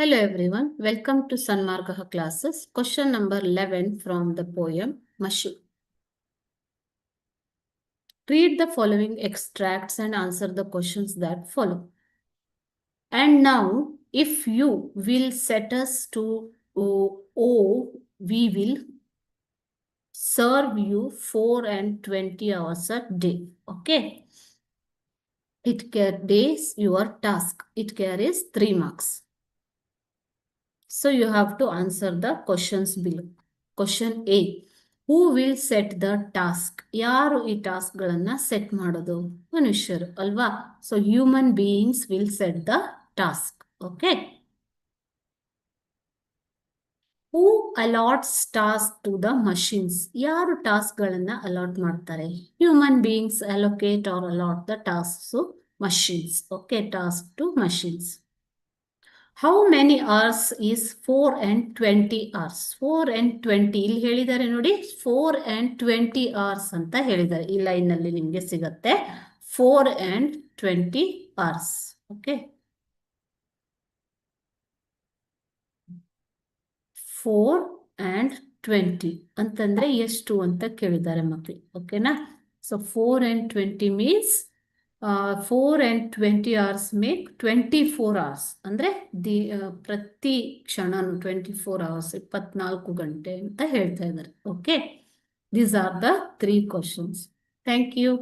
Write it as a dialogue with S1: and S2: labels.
S1: Hello everyone, welcome to Sanmargaha classes. Question number 11 from the poem Mashu. Read the following extracts and answer the questions that follow. And now, if you will set us to O, we will serve you 4 and 20 hours a day. Okay. It carries your task. It carries 3 marks. So you have to answer the questions below. Question A. Who will set the task? ಯಾರು ಈ ಟಾಸ್ಕ್ಗಳನ್ನು set ಮಾಡೋದು? ಮನುಷ್ಯರು ಅಲ್ವಾ? So human beings will set the task. Okay. Who allots task to the machines? ಯಾರು ಟಾಸ್ಕ್ಗಳನ್ನು allot ಮಾಡ್ತಾರೆ? Human beings allocate or allot the tasks to machines. Okay, task to machines. How many hours is 4 and 20 hours? 4 and 20 ಇಲ್ಲಿ ಹೇಳಿದ್ದಾರೆ ನೋಡಿ 4 and 20 hours ಅಂತ ಹೇಳಿದ್ದಾರೆ ಈ line ಅಲ್ಲಿ ನಿಮಗೆ ಸಿಗುತ್ತೆ 4 and 20 hours. ಓಕೆ 4 and 20 ಅಂತಂದ್ರೆ ಎಷ್ಟು ಅಂತ ಕೇಳಿದ್ದಾರೆ ಮಕ್ಕಳು. ಓಕೆನಾ? So 4 and 20 means 4 and 20 hours make 24 hours. ಅಂದ್ರೆ ಪ್ರತಿ ಕ್ಷಣನು 24 hours 24 ಗಂಟೆ ಅಂತ ಹೇಳ್ತಾ ಇದ್ದಾರೆ. Okay, these are the 3 questions. Thank you.